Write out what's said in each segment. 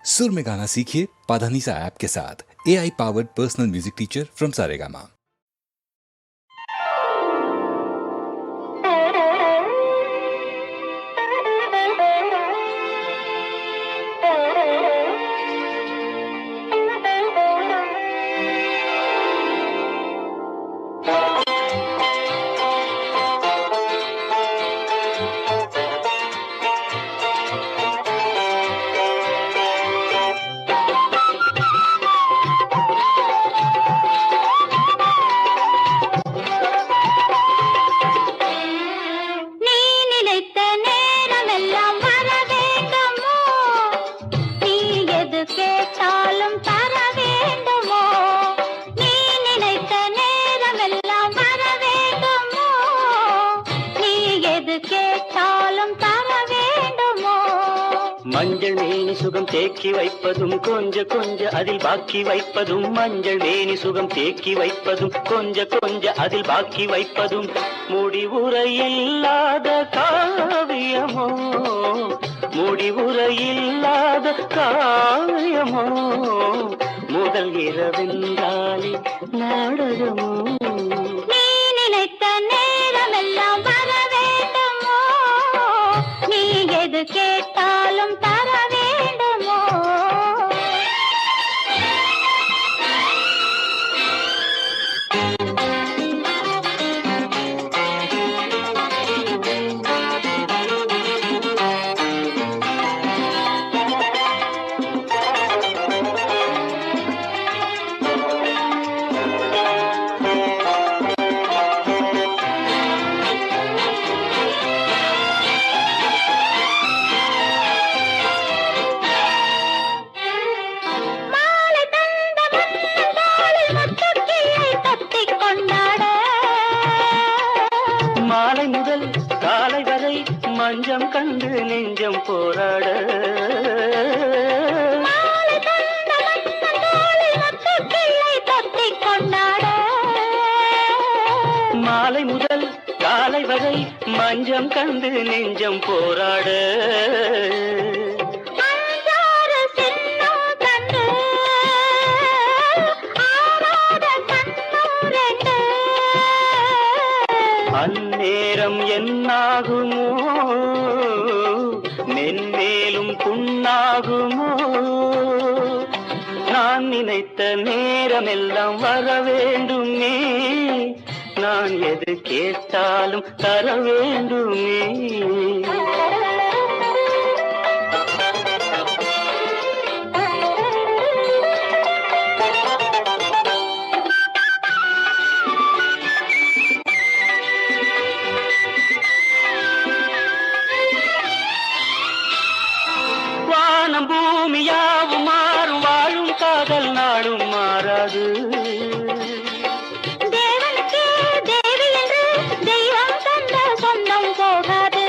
सुर में गाना सीखिए पाधानीसा ऐप के साथ। AI powered personal music teacher from Saregama. மஞ்சள் மேனி சுகம் தேக்கி வைப்பதும் கொஞ்ச கொஞ்ச அதில் பாக்கி வைப்பதும் மஞ்சள் மேனி சுகம் தேக்கி வைப்பதும் கொஞ்ச கொஞ்ச அதில் பாக்கி வைப்பதும் முடிவுரையில்லாத காவியமோ முடிவுரையில்லாத காவியமோ முதல் இரவென்றாலே நாடகமோ நீ நினைத்த நேரமெல்லாம் வர வேண்டுமோ நீ எது கேட்டாலும் தர வேண்டுமோ மாலை முதல் காலை வரை மஞ்சம் கண்டு நெஞ்சம் போராட மாலை முதல் காலை வரை மஞ்சம் கண்டு நெஞ்சம் போராட அந்நேரம் என்னாகுமோ மென்மேலும் புண்ணாகுமோ நான் நினைத்த நேரமெல்லாம் வர வேண்டுமே நான் எது கேட்டாலும் தர வேண்டுமே பூமியாவும் மாறும் வாழும் காதல் நாடும் மாறாது தேவனுக்கே தேவி என்று தெய்வம் தந்த சொந்தம் போகாது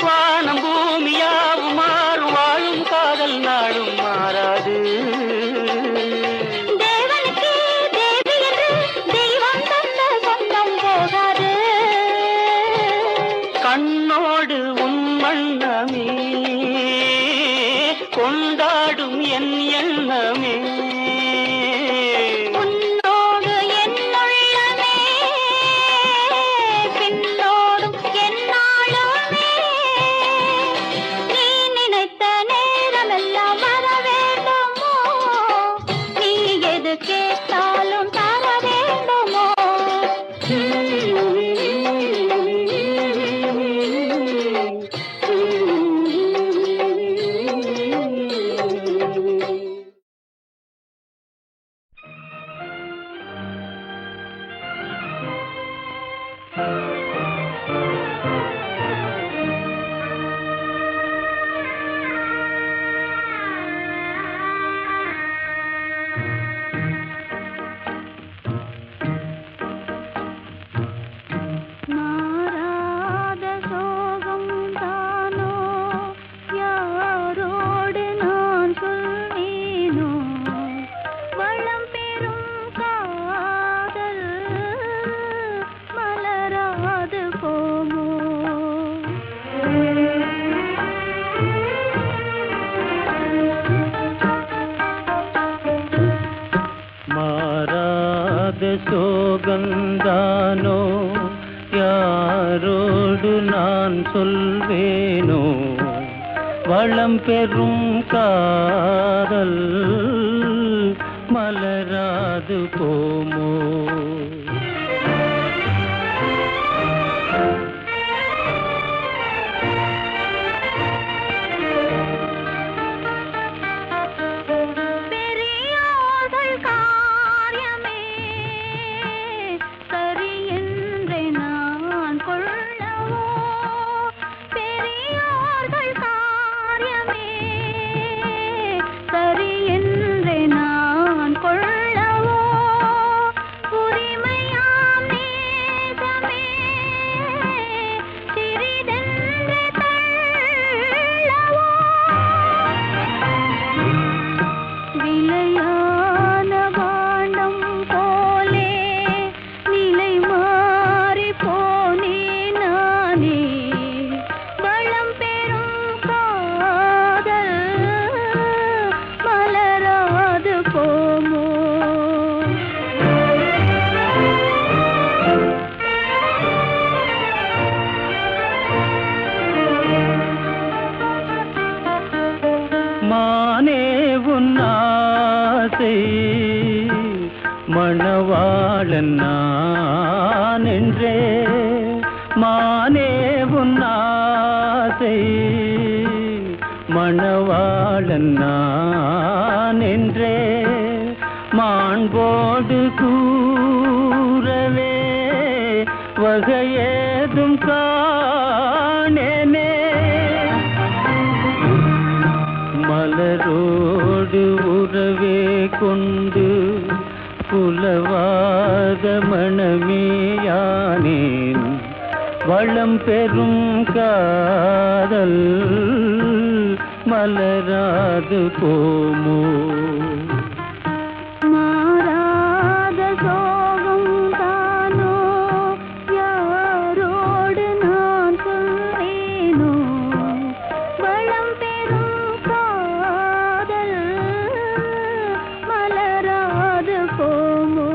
வானம் பூமியாவும் மாறும் வாழும் காதல் நாடும் மாறாது தேவனுக்கே தேவி என்று தெய்வம் தந்த சொந்தம் போகாது கண்ணோடு உன் வண்ணமே கொண்டாடும் என் எண்ணமே உன்னோடு என் உள்ளமே பின்னோடும் என்னாலுமே நீ நினைத்த நேரமெல்லாம் வர வேண்டுமோ நீ எது கேட்டாலும் தர வேண்டுமோ சோகந்தானோ யாரோடு நான் சொல்வேனோ வளம் பெறும் காதல் மலராது போமோ மானே உன்னாசை மணவாளன் நான் என்றே மானே உன்னாசை மணவாளன் நான் என்றே மாண்போடு கூறவே வகையேதும் காணேனே மலரோடு உறவே கொண்டு புலவாத மணமேயானேன் வளம் பெறும் காதல் மலராது போமோ மாறாத சோகம் தானோ யாரோடு நான் சொல்வேனோ வளம் பெறும் காதல் மலராது போமோ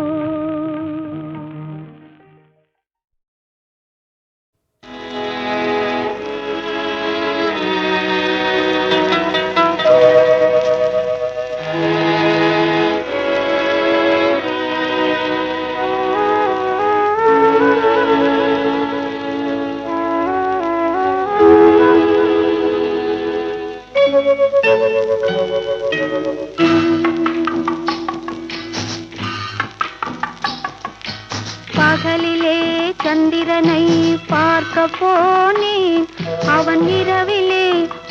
பகலிலே சந்திரனை பார்க்க போனேன் அவன் இரவிலே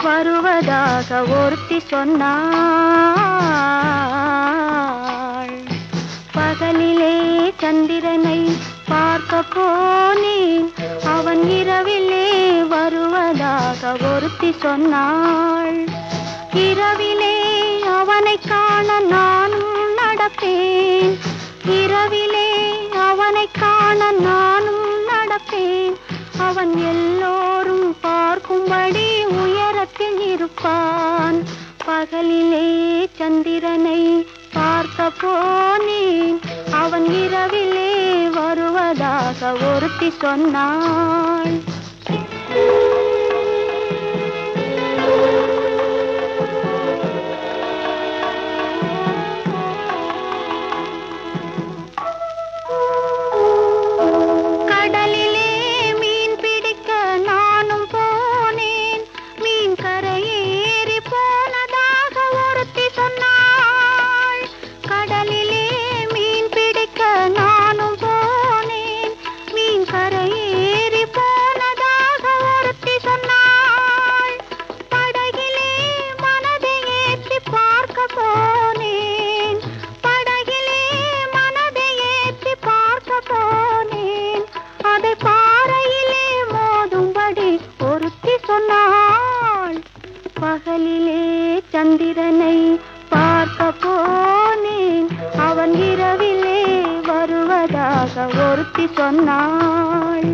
வருவதாக ஒருத்தி சொன்னாள் பகலிலே சந்திரனை பார்க்க போனேன் அவன் இரவிலே வருவதாக ஒருத்தி சொன்னாள் இரவிலே அவனை காண நானும் நடப்பேன் இரவிலே அவனை காண நானும் நடப்பேன் அவன் எல்லோரும் பார்க்கும்படி உயரத்தில் இருப்பான் பகலிலே சந்திரனை பார்க்க போனேன் அவன் இரவிலே வருவதாக ஒருத்தி சொன்னாள் பகலிலே சந்திரனை பார்க்க போனேன் அவன் இரவிலே வருவதாக ஒருத்தி சொன்னாள்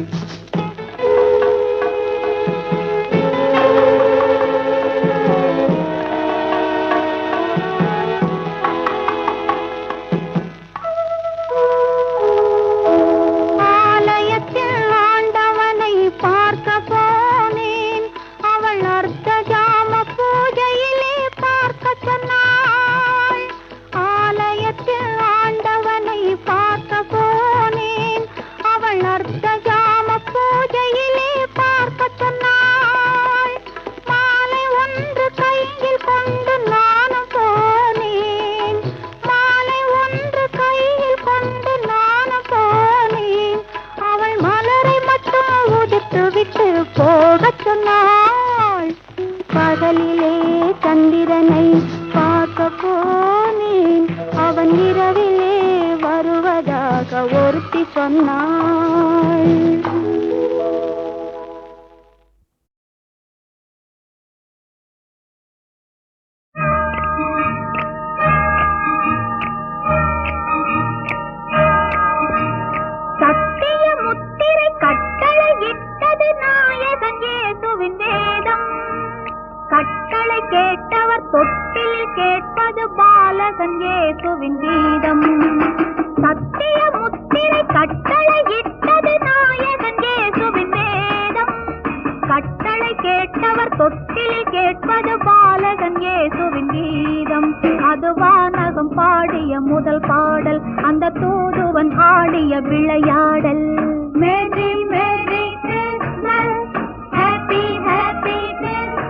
சொன்னாள். சத்திய முத்திரை கட்டளை இட்டது நாயகன் இயேசுவின் வேதம். கட்டளை கேட்டவர் தொட்டில் கேட்பது பாலகன் இயேசுவின் கீதம். சத்திய முத்திரை கட்டளை இட்டது நாயகன் இயேசுவின் வேதம். கட்டளை கேட்டவர் தொட்டில் கேட்பது பாலகன் இயேசுவின் கீதம். அது வானகம் பாடிய முதல் பாடல், அந்த தூதுவன் ஆடிய விளையாடல். Merry merry Christmas, happy happy Christmas.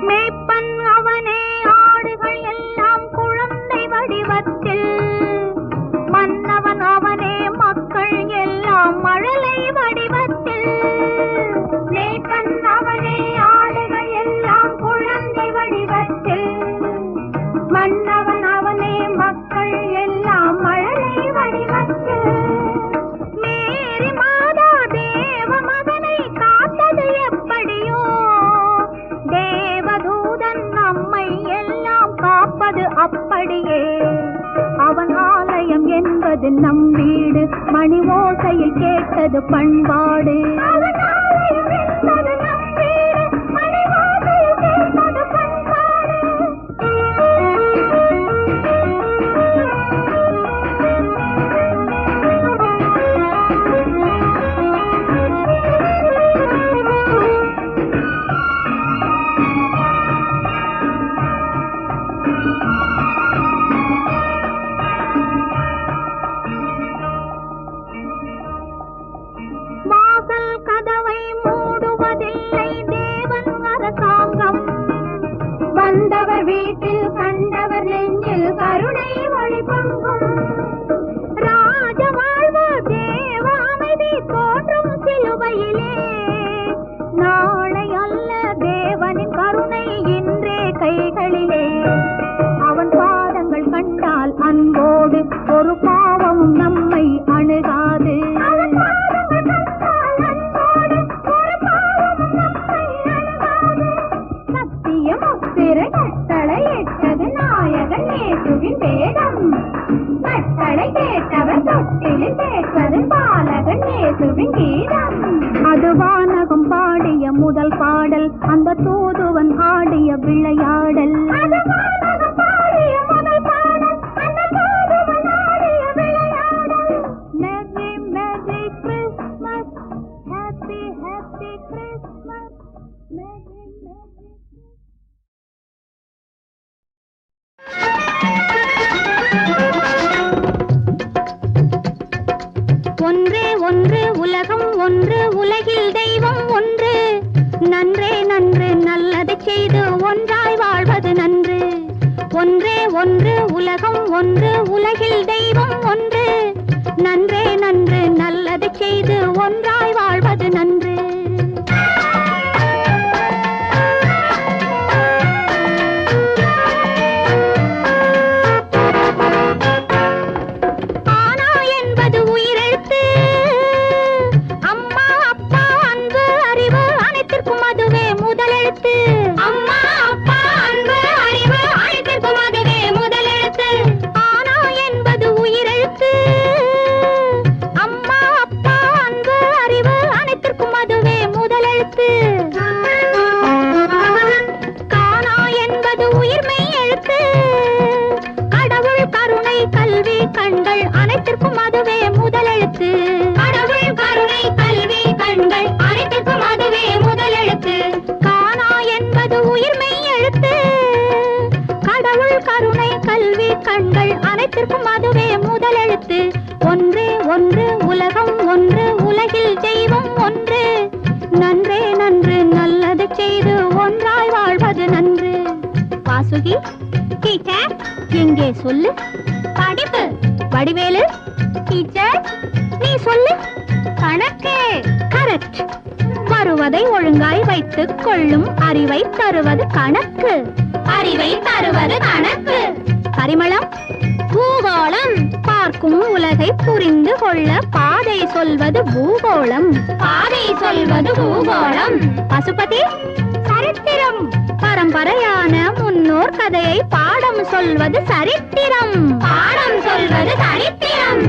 மேய்ப்பன் அவனே, ஆடுகள் எல்லாம் குழந்தை வடிவத்தில். மன்னவன் அவனே, மக்கள் எல்லாம் மழலை வடிவத்தில். மேய்ப்பன் அவனே, ஆடுகள் எல்லாம் குழந்தை வடிவத்தில். மன்னவன் அவனே, மக்கள் எல்லாம் மழலை வடிவத்தில். மேரி மாதா தேவ மகனை காத்தது எப்படியோ, தேவதூதன் நம்மை எல்லாம் காப்பது அப்படியே. அவன் ஆலயம் என்பது நம் வீடு, மணி ஓசையில் கேட்டது பண்பாடு. அவன் ஆலயம் என்பது நம் வீடு, மணி ஓசையில் கேட்டது பண்பாடு. வாசல் கதவை மூடுவதில்லை தேவன் அரசாங்கம். வந்தவர் வீட்டில் கண்டவர் நெஞ்சில் கருணை வழிபொங்கும். ராஜ வாழ்வு தேவ அமைதி தோன்றும் சிலுவையிலே. நாளை அல்ல தேவனின் கருணை இன்றே கைகளிலே. அவன் பாதங்கள் கண்டால் அன்போடு ஒரு பாவமும் நம்மை அணுகாது. முத்திரை கட்டளை இட்டது நாயகன் இயேசுவின் வேதம். கட்டளை கேட்டவர் தொட்டில் கேட்பது பாலகன் இயேசுவின் கீதம். அது வானகம் பாடிய முதல் பாடல், அந்த தூதுவன் ஆடிய விளையாடல். அது வானகம் பாடிய முதல் பாடல், அந்த தூதுவன் ஆடிய விளையாடல். Merry merry Christmas, happy happy Christmas. Merry merry. ஒன்றே ஒன்று உலகம் ஒன்று, உலகில் தெய்வம் ஒன்று. நன்றே நன்று நல்லது செய்து ஒன்றாய் வாழ்வது நன்று. ஒன்றே ஒன்று உலகம் ஒன்று, உலகில் தெய்வம் ஒன்று. நன்றே நன்று நல்லது செய்து ஒன்றாய் வாழ்வது நன்று. கண்கள் அனைத்திற்கும் அதுவே முதலெழுத்து. கடவுள் கருணை கல்வி கண்கள் அனைத்திற்கும் அதுவே முதலெழுத்து. காணா என்பது உயிர்மை எழுத்து. கடவுள் கருணை கல்வி கண்கள் அனைத்திற்கும் அதுவே முதலெழுத்து. ஒன்றே ஒன்று உலகம் ஒன்று, உலகில் தெய்வம் ஒன்று. நன்றே நன்று நல்லது செய்து ஒன்றாய் வாழ் வாசுகி டீச்சர் எங்கே சொல்லு. படிப்பு. வடிவேலு டீச்சர் நீ சொல்லு. கணக்கு. கரெக்ட். வருவதை ஒழுங்காய் வைத்துக் கொள்ளும் அறிவை தருவது கணக்கு. அறிவை தருவது கணக்கு. பரிமளம். பூகோளம். பார்க்கும் உலகை புரிந்து கொள்ள பாதை சொல்வது பூகோளம். பாதை சொல்வது பூகோளம். பசுபதி. சரித்திரம். பரம்பரையான முன்னோர் கதையை பாடம் சொல்வது சரித்திரம். பாடம் சொல்வது சரித்திரம்.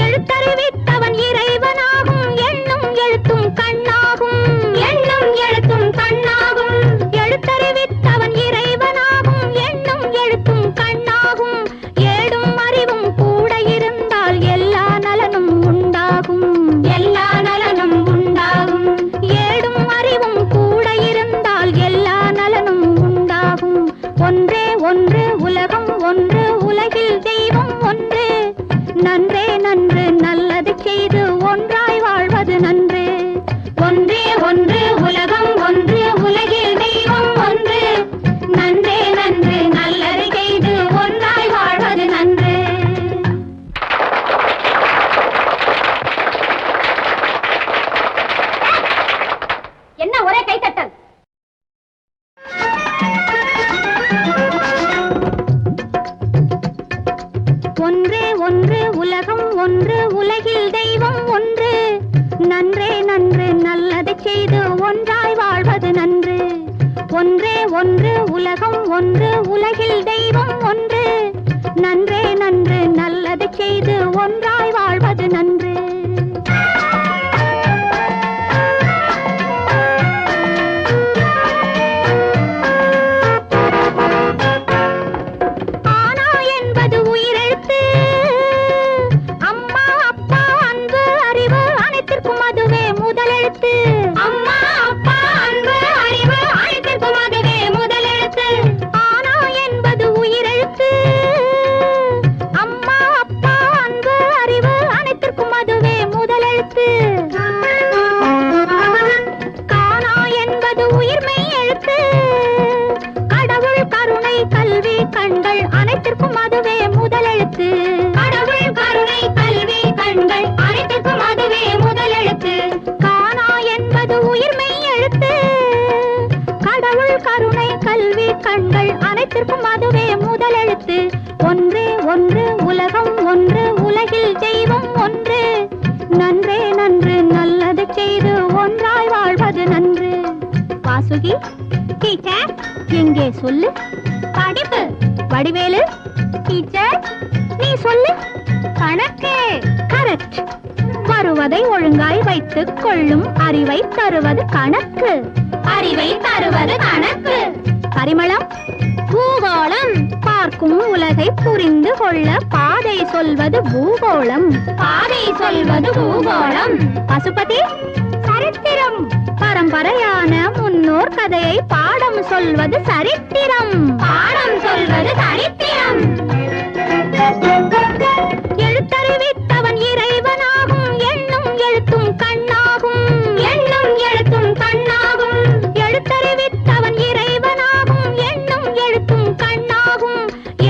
எழுத்தறிவித்தவன் இறைவனாகும். எண்ணும் எழுத்தும் கண்ணாகும். எண்ணும் எழுத்தும் கண்ணாகும். எழுத்தறிவித்தவன் இறைவனாகும். எண்ணும் எழுத்தும் கண்ணாகும். ஏடும் அறிவும் கூட இருந்தால் எல்லா நலனும் உண்டாகும். எல்லா நலனும் உண்டாகும். ஏடும் அறிவும் கூட இருந்தால் எல்லா நலனும் உண்டாகும். ஒன்றே ஒன்று உலகம் ஒன்று உலகில் தெய்வம் ஒன்று. நன்றே நன்று நல்லது செய்து ஒன்றாய் வாழ்வது நன்று. ஒன்றே ஒன்று உலகம் ஒன்று உலகில் தெய்வம் ஒன்று. நன்றே நன்று நல்லது செய்து ஒன்றாய் வாழ்வது நன்று. என்ன ஒரே கைத்தட்டல்? ஒன்றே ஒன்று உலகம் ஒன்று உலகில் தெய்வம் ஒன்று. நன்றே நன்று நல்லது செய்து ஒன்றாய் வாழ்வது நன்று. ஒன்றே ஒன்று உலகம் ஒன்று உலகில் தெய்வம் ஒன்று. நன்றே நன்று நல்லது செய்து ஒன்றாய் வாழ்வது நன்று. ஒன்றே ஒன்று உலகம் ஒன்று உலகில் தெய்வம் ஒன்று. நன்றே நன்று நல்லது செய்து ஒன்றாய் வாழ்வது நன்று. வாசுகி டீச்சர் எங்கே சொல்லு. படிப்பு. வடிவேலு டீச்சர் நீ சொல்லு. கணக்கு. கரெக்ட். வருவதை ஒழுங்காய் வைத்துக் கொள்ளும் அறிவை தருவது கணக்கு. அறிவை தருவது கணக்கு. பரிமளம். பூகோளம். பார்க்கும் உலகை புரிந்து கொள்ள பாதை சொல்வது பூகோளம். பாதை சொல்வது பூகோளம். பசுபதி. சரித்திரம். பரம்பரையான முன்னோர் கதையை பாடம் சொல்வது சரித்திரம். பாடம் சொல்வது சரித்திரம். எழுத்தறிவித்தவன் இறைவனாகும். எண்ணும் எழுத்தும் கண்ணாகும். எண்ணும் எழுத்தும் கண்ணாகும். எழுத்தறிவித்தவன் இறைவனாகும். எண்ணும் எழுத்தும் கண்ணாகும்.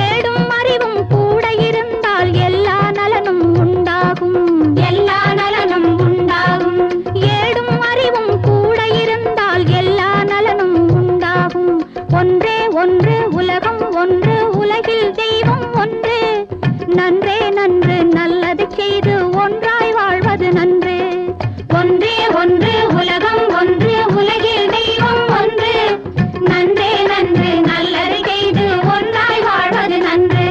ஏடும் அறிவும் கூட இருந்தால் எல்லா நலனும் உண்டாகும். எல்லா நலனும் உண்டாகும். ஏடும் அறிவும் கூட இருந்தால் எல்லா நலனும் உண்டாகும். ஒன்றே ஒன்று உலகம் ஒன்று உலகில் தெய்வம் ஒன்று. நன்றே நன்று நல்லது செய்து ஒன்றாய் வாழ்வது நன்று. ஒன்றே ஒன்று உலகம் ஒன்று உலகில் தெய்வம் ஒன்று. நன்றே நன்று நல்லது செய்து ஒன்றாய் வாழ்வது நன்று.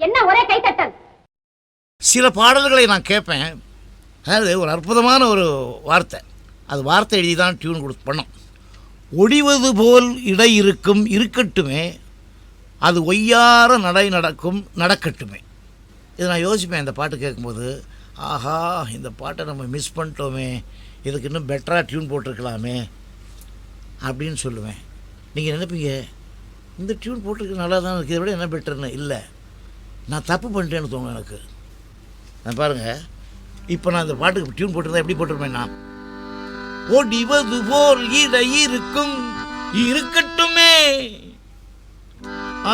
என்ன ஒரே கைத்தட்டல்? சில பாடல்களை நான் கேட்பேன். அதாவது ஒரு அற்புதமான ஒரு வார்த்தை. அது வார்த்தை எழுதி தான் டியூன் கொடுத்து பண்ணோம். ஒடிவது போல் இடை இருக்கும் இருக்கட்டுமே, அது ஒய்யார நடை நடக்கும் நடக்கட்டுமே. இதை நான் யோசிப்பேன் இந்த பாட்டு கேட்கும்போது. ஆஹா, இந்த பாட்டை நம்ம மிஸ் பண்ணிட்டோமே, இதுக்கு இன்னும் பெட்டராக டியூன் போட்டிருக்கலாமே அப்படின்னு சொல்லுவேன். நீங்கள் நினைப்பீங்க, இந்த டியூன் போட்டிருக்கு நல்லா தான் இருக்குது, இதை விட என்ன பெட்டர்னு. இல்லை, நான் தப்பு பண்ணிட்டேன்னு தோணும் எனக்கு. நான் பாருங்கள், இப்போ நான் அந்த பாட்டுக்கு டியூன் போட்டிருந்தா எப்படி போட்டிருப்பேன்னா, ஒடிவது போல் இடை இருக்கும் இருக்கட்டுமே,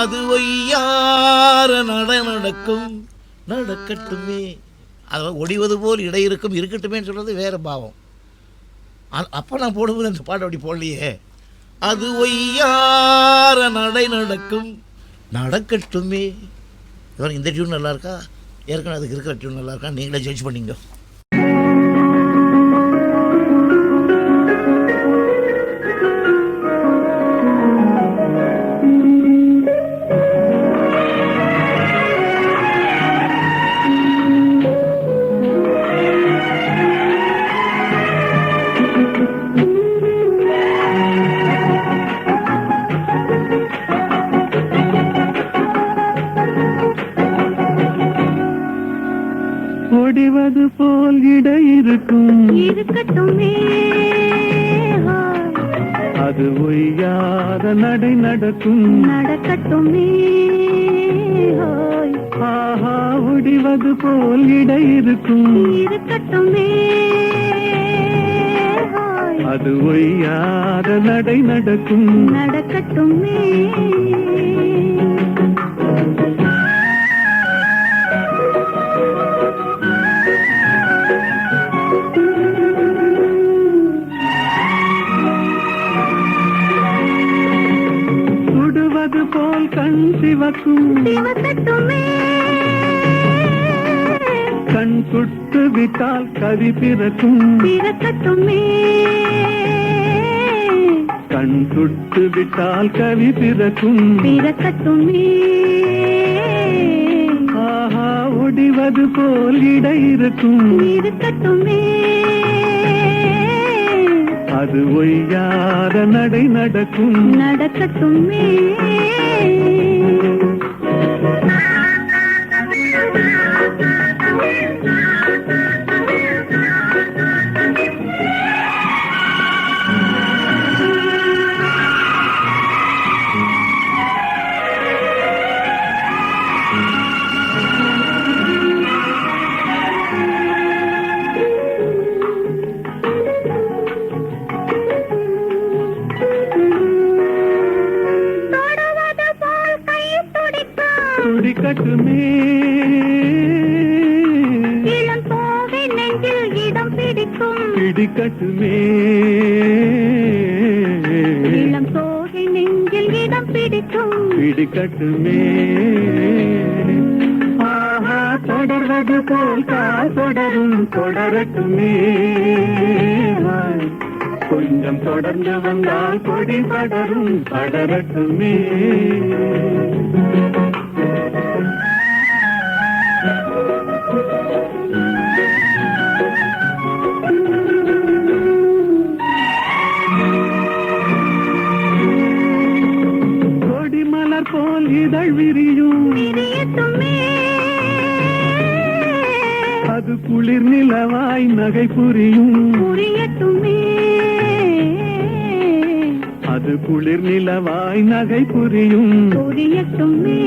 அது ஒய்யார நடக்கும் நடக்கட்டுமே. அது ஒடிவது போல் இடை இருக்கும் இருக்கட்டுமேன்னு சொல்கிறது வேறு பாவம். அப்போ நான் போடும்போது அந்த பாட்டு அப்படி போடலையே. அது ஒய்யார நடக்கும் நடக்கட்டுமே. இந்த டியூன் நல்லா இருக்கா, ஏற்கனவே அதுக்கு இருக்கிற டியூன் நல்லா இருக்கா, நீங்களே ஜட்ஜ் பண்ணிங்க. ஒடிவது போல் இடை இருக்கும் இருக்கட்டுமே, அது ஒய்யாத நடக்கும் நடக்கட்டுமே. ஆஹா, ஒடிவது போல் இடை இருக்கும் இருக்கட்டுமே, அது ஒய்யாத நடக்கும் நடக்கட்டுமே. சுடுவது போல் கண் சிவக்கும் சிவக்கட்டுமே, கண் சுட்டு விட்டால் கவி பிறக்கும் பிறக்கட்டுமே, கண் சுட்டு விட்டால் கவி பிறக்கும் பிறக்கட்டுமே. ஆஹா, ஒடிவது போல் இடை இருக்கும் இருக்கட்டுமே, அது ஒய்யாத நடக்கும் நடக்கட்டுமே. துடிக்கட்டுமே, இளம் தோகை நெஞ்சில் இடம் பிடிக்கும் பிடிக்கட்டுமே, இளம் தோகை நெஞ்சில் இடம் பிடிக்கும் பிடிக்கட்டுமே. ஆஹா, தொடர்வது போல் தொடரும் தொடரட்டுமே, கொஞ்சம் தொடர்ந்து வந்தால் கொடி படரும் படரட்டுமே. கொடிமலர் போல் இதழ் விரியும் விரியட்டுமே, அது குளிர் நிலவாய் நகை புரியும் புரியட்டுமே, அது குளிர் நிலவாய் நகை புரியும் புரியட்டுமே.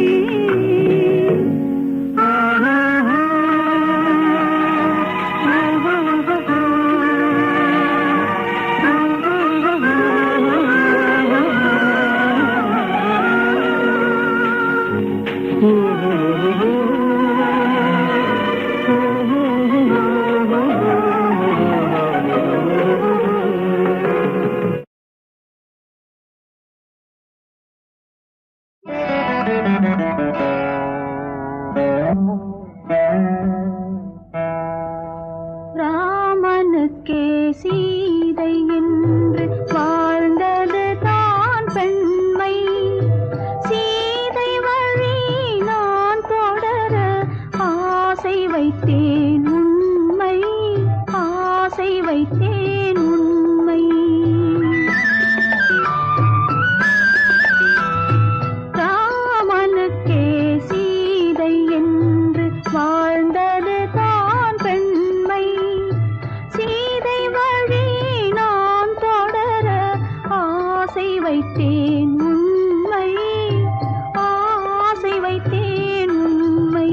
ராமனுக்கே சீதை என்று வாழ்ந்தது தான் பெண்மை, சீதை வழி நான் தொடர ஆசை வைத்தேன் உண்மை, ஆசை வைத்தேன் உண்மை. ராமனுக்கே சீதை என்று வாழ்ந்தது தான் பெண்மை, சீதை வழி நான் தொடர ஆசை வைத்தேன் உண்மை, ஆசை வைத்தேன் உண்மை.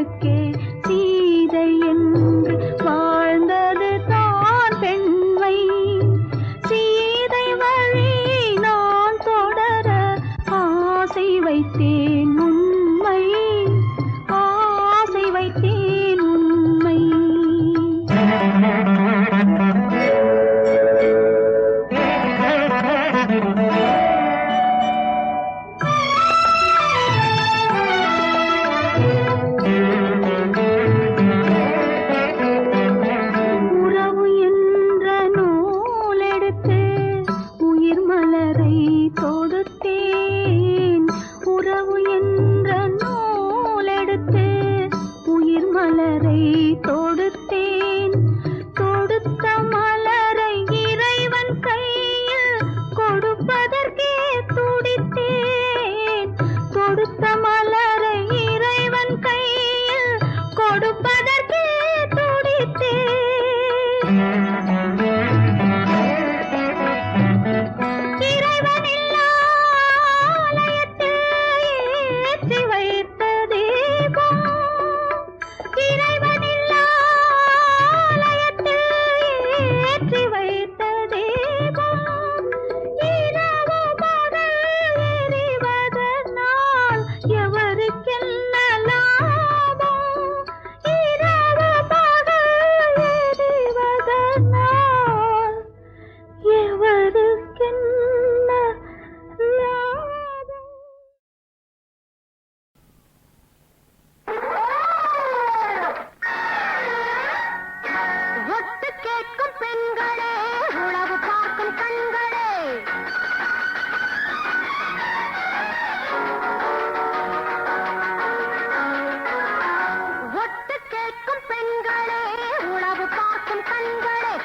ராமனுக்கே சீதை என்று வாழ்ந்தது தான் பெண்மை. சீதை வழி நான் தொடர ஆசை வைத்தேன் உண்மை, ஆசை வைத்தேன் உண்மை. உறவு என்ற நூலெடுத்து உயிர் மலரை தொடுத்தேன். உறவு என்ற நூலெடுத்து உயிர் மலரை தொடுத்தேன். தொடுத்த மலரை இறைவன் கையில் கொடுப்பதற்கே துடித்தேன். தொடுத்த மலரை இறைவன் கையில் கொடுப்பதற்கே துடித்தேன். இறைவனில்லா ஆலயத்தில் ஏற்றி வைத்த தீபம், இறைவனில்லா ஆலயத்தில் ஏற்றி வைத்த தீபம், இரவு பகல் எரிவதனால் எவருக்கென்ன லாபம்? இரவு பகல் எரிவதனால் எவருக்கென்ன லாபம்? ஒட்டு கேட்கும் பெண்களே, உளவு பார்க்கும் கண்களே, ஒட்டு கேட்கும் பெண்களே, உளவு பார்க்கும் கண்களே,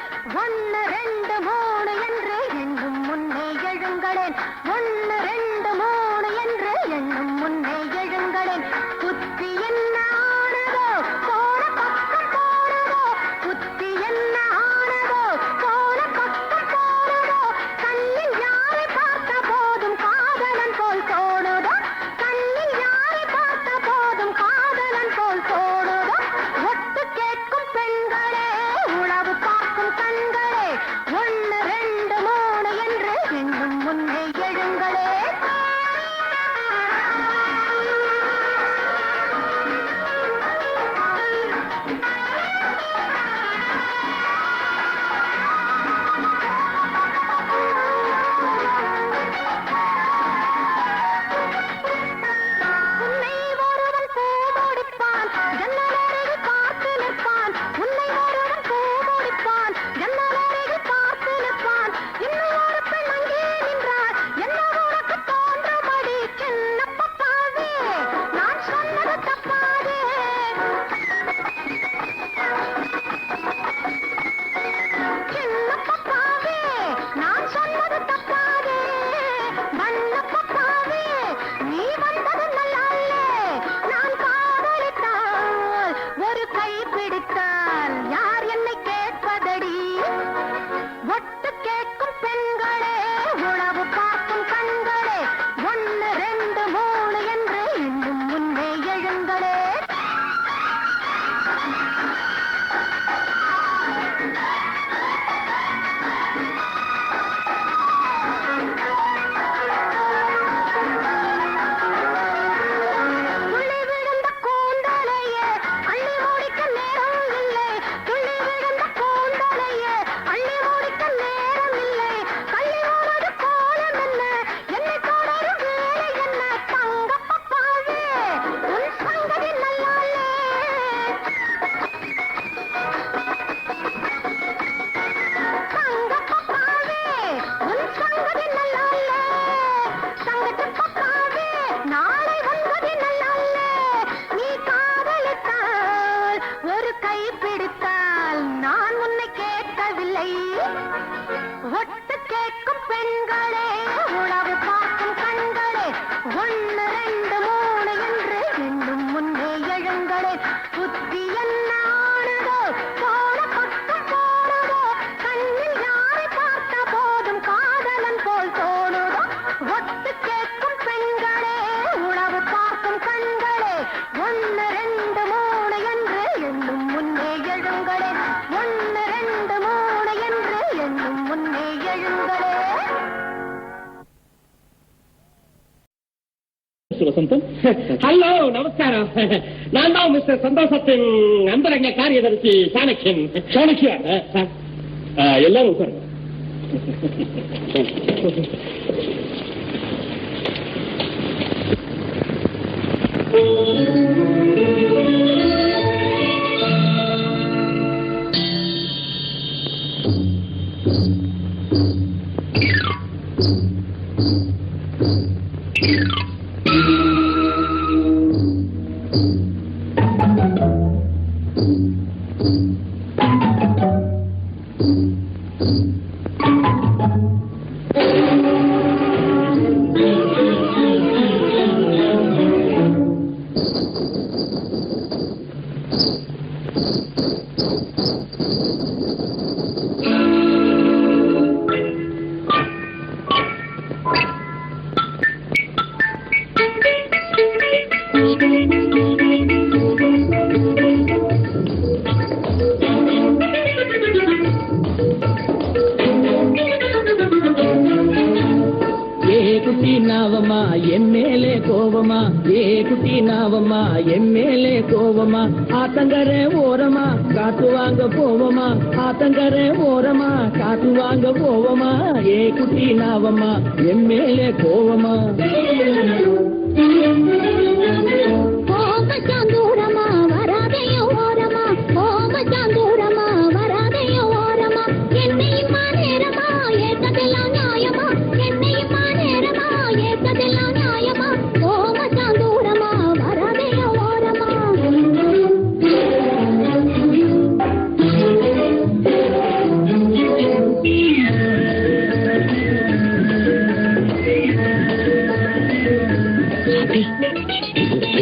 1 2 3 என்று எண்ணும் முன்னே எழுங்களேன். 1 2 3 என்று எண்ணும் முன்னே எழுங்களேன். புத்தி என்ன ஆனதோ போன பக்கம் போனதோ, புத்தி என்ன ஆனதோ போன பக்கம் போனதோ, கண்ணில் யாரை பார்த்த போதும் காதலன் போல் தோணுதோ, கண்ணில் யாரை பார்த்த போதும் காதலன் போல் தோணுதோ. ஒட்டு கேட்கும் பெண்களே, உளவு பார்க்கும் கண்களே, 1 2 3 என்று எண்ணும் முன்னே எழுங்களே. உன்னை ஒருவன் பூமுடிப்பான், ஜன்னலருகில் பார்த்து நிற்பான். உன்னை ஒருவன் பூமுடிப்பான், ஜன்னலருகில் பார்த்து நிற்பான். இன்னும் ஒரு பெண் அங்கே நின்றாள், என்ன உனக்கு தோன்றும்படி? சின்ன பப்பாவே, நான் சொன்னது தப்பாதே. சின்ன பப்பாவே, நான் சொன்னது தப்பாதே. வண்ண பப்பாவே, நீ வந்தது நல்லாலே. நான் காதலித்தால், ஒரு கை பிடித்தால் யார் என்னை கேட்பதடி? ஒட்டு கேட்கும் பெண்களே, உளவு பார்க்கும் கண்களே, 1 2 3 என்று இன்னும் முன்னே எழுங்களே. துள்ளி விழுந்த கூந்தலையே அள்ளி முடிக்க நேரம் இல்லை, துள்ளி விழுந்த கூந்தலையே அள்ளி முடிக்க நேரம் இல்லை. கள்ளி ஒரு கோலம் என்ன, என்னை தொடரும் வேலை என்ன? தங்க பப்பாவே, உன் சங்கதி நல்லாலே. தங்க பப்பாவே, உன் சங்கதி நல்லாலே. தங்கத்து பப்பாவே, நாளை வந்தது நல்லாலே. நீ காதலித்தால், ஒரு கை பிடித்தால் நான் உன்னை கேட்கவில்லை. ஒட்டு கேட்கும் பெண்களே, உளவு பார்க்கும் கண்களே, 1 2 3 என்று எண்ணும் முன்னே எழுங்களே. புத்தி என்ன ஆனதோ போன பக்கம் போனதோ, கண்ணில் யாரை பார்த்த போதும் காதலன் போல் தோணுதோ. ஒட்டு கேட்கும் பெண்களே, உளவு பார்க்கும் கண்களே, 1 2 3 வசந்தன். ஹலோ, நமஸ்காரம். நான் தான் மிஸ்டர் சந்தோஷத்தின் அந்தரங்க காரியதர்சி சாணக்கியன். சாணக்கியா? எல்லாரும் உட்காருங்க. நாவமா எம்மேலே கோவமா, ஏ குட்டி நாவமா எம்மேலே கோவமா, ஆத்தங்கரை ஓரமா காத்து வாங்க போவமா, ஆத்தங்கரை ஓரமா காத்து வாங்க போவமா, ஏ குட்டி நாவமா எம்மேலே கோவமா. தூரமா வராதையோ ஓரமா, தூரமா வராதையோ ஓரமா, என்னையுமா நேரமா ஏற்றதெல்லாம் நியாயமா, என்னையுமா நேரமா ஏற்றதெல்லாம் நியாயமா, தூரமா வராதையோ ஓரமா.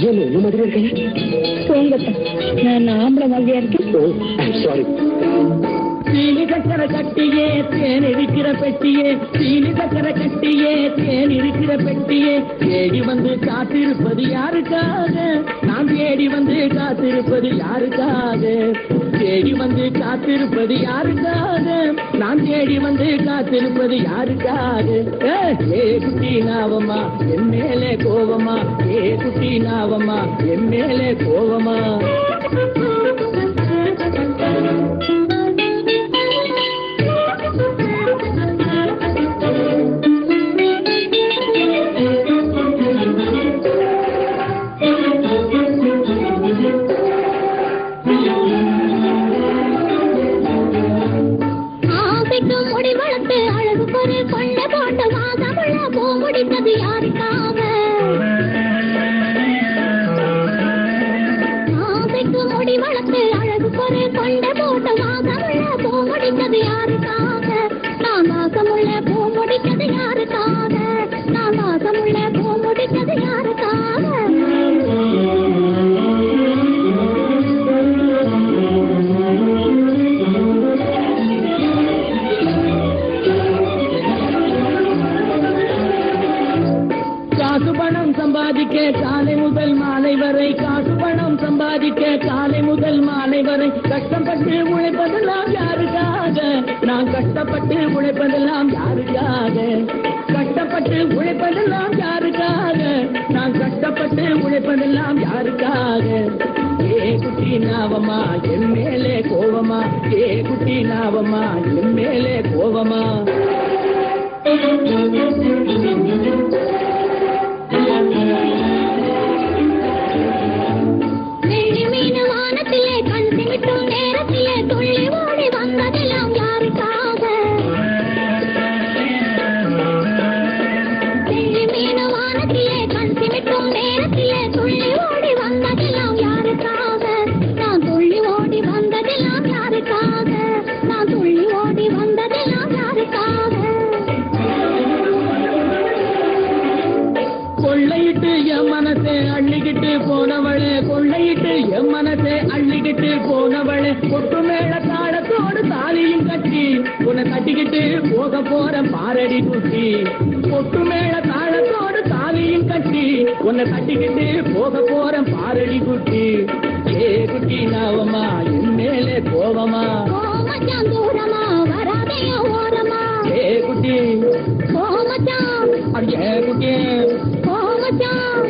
என்ன மாதிரி இருக்கேன்? நான் ஆம்பளை மாதிரியா இருக்கேன். சாரி. சீனி சக்கரை கட்டியே தேன் இருக்கிற பெட்டியே, சீனி சக்கரை கட்டியே தேன் இருக்கிற பெட்டியே, தேடி வந்து காத்திருப்பது யாருக்காக, நான் தேடி வந்து காத்திருப்பது யாருக்காக, தேடி வந்து காத்திருப்பது யாருக்காக, நான் தேடி வந்து காத்திருப்பது யாருக்காக. ஏ குட்டி நாவமா என் மேலே கோவமா, ஏ குட்டி நாவமா என் மேலே கோவமா. முடி வளர்த்து அழகு பொரு கொண்ட போட்ட வாசமுள்ள பூ முடித்தது யாருக்காக, ஆசைக்கு முடி வளர்த்து அழகு பொரு கொண்ட போட்ட வாசமுள்ள பூ முடித்தது யாருக்காக, நான் வாசமுள்ள பூ முடித்தது யாருக்காக, நான் வாசமுள்ள பூ முடித்தது யாருக்காக. காசு பணம் சம்பாதிக்க காலை முதல் மாலை வரை, காசு பணம் சம்பாதிக்க காலை முதல் மாலை வரை, கஷ்டப்பட்டு உழைப்பதெல்லாம் யாருக்காக, நான் கஷ்டப்பட்டு உழைப்பதெல்லாம் யாருக்காக, கஷ்டப்பட்டு உழைப்பதெல்லாம் யாருக்காக, நான் கஷ்டப்பட்டு உழைப்பதெல்லாம் யாருக்காக. ஏ குட்டி நாவமா என் மேலே கோவமா, ஏ குட்டி நாவமா என் மேலே கோவமா. வெள்ளி மீன் வானத்திலே கண் சிமிட்டும் நேரத்திலே துள்ளி ஓடி வந்ததெல்லாம் யாருக்காக, வெள்ளி மீன் வானத்திலே கண் சிமிட்டும் நேரத்திலே துள்ளி ஓடி வந்ததெல்லாம் யாருக்காக, நான் துள்ளி ஓடி வந்ததெல்லாம் யாருக்காக, நான் துள்ளி ஓடி வந்ததெல்லாம் யாருக்காக. கொள்ளையிட்டு என் மனசை அள்ளிக்கிட்டு போனவளே, கொள்ளையிட்டு என் மனசை அள்ளிக்கிட்டு போனவளே, கொட்டு மேல தாளத்தோடு தாலியும் கட்டி உன்னை கட்டிக்கிட்டு போக போற பாரடி குட்டி, கொட்டு மேல தாளத்தோடு தாலியும் கட்டி உன்னை கட்டிக்கிட்டு போக போற பாரடி குட்டி. ஏ குட்டி நாவமா என் மேலே கோவமா, மச்சான் தூரமா வராதையோ ஓரமா, ஏ குட்டி மச்சான் அடியே குட்டி மச்சான்.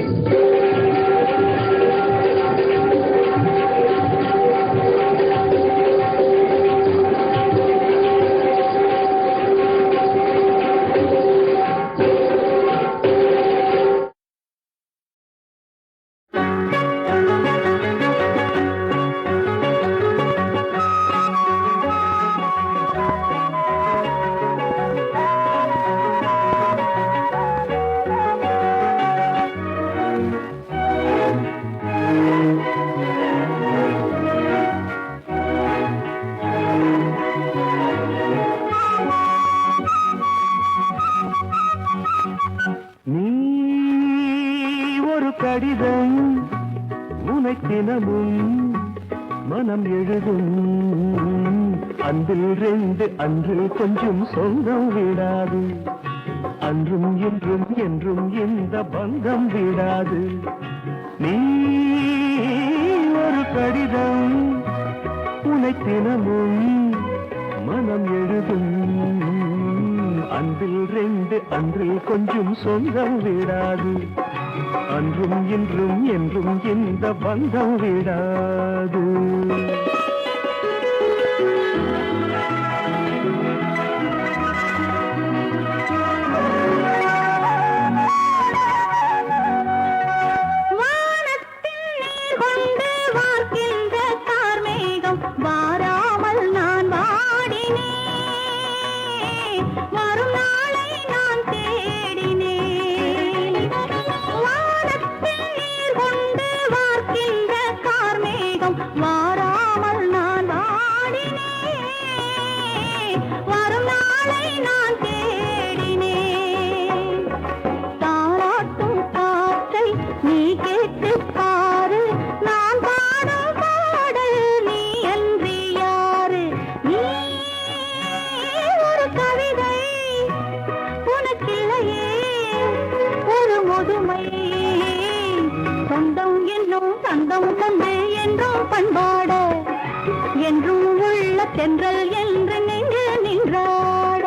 மனம் எழுதும் அன்பில் ரெண்டு அன்று கொஞ்சம் சொந்தம் விடாது அன்றும் இன்றும் என்றும் இந்த பந்தம் விடாது நீ ஒரு கடிதம் உனை தினமும் மனம் எழுதும் அன்பில் ரெண்டு அன்றில் கொஞ்சம் சொந்தம் விடாது அன்றும் இன்றும் என்றும் இந்த பந்தம் விடாது பண்பாட என்றும் உள்ள தென்றல் என்று நெஞ்சு நின்றாட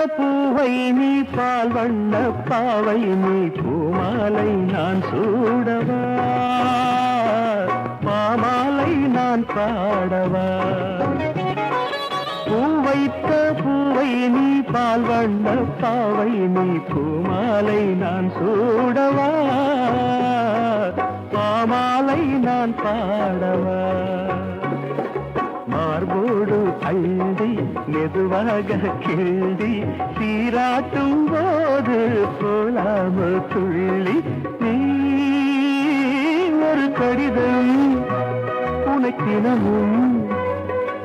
பூவை நீ பால் வண்ண பாவை நீ பூமாலை நான் சூடவா பாமாலை நான் பாடவா பூவைத்த பூவை நீ பால் வண்ண பாவை நீ பூமாலை நான் சூடவா பாமாலை நான் பாடவா மார்போடு அள்ளி மெதுவாக கிள்ளி சீராட்டும் போது போலாம துள்ளி நீ ஒரு கடிதம் உனக்கினமும்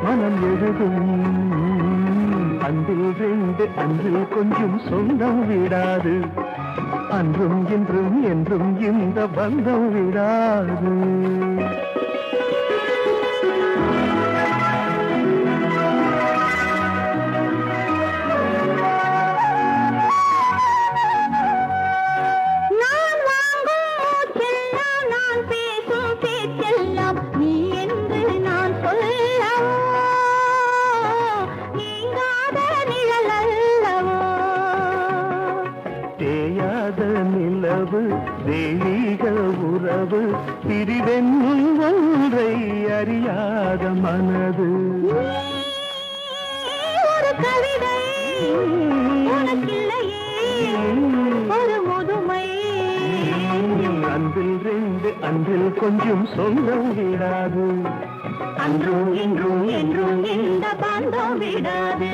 மனம் எழுதும் அன்பில் ரெண்டு அன்று கொஞ்சம் சொந்தம் விடாது அன்றும் இன்றும் என்றும் இந்த பந்தம் விடாது நிலவு தெய்வீக உறவு பிரிவென்னும் ஒன்றை அறியாத மனது ஒரு கவிதை ஒரு முதுமை அன்பில் ரெண்டு அன்றில் கொஞ்சம் சொந்தம் விடாது அன்றும் இன்றும் என்றும் இந்த பந்தம் விடாது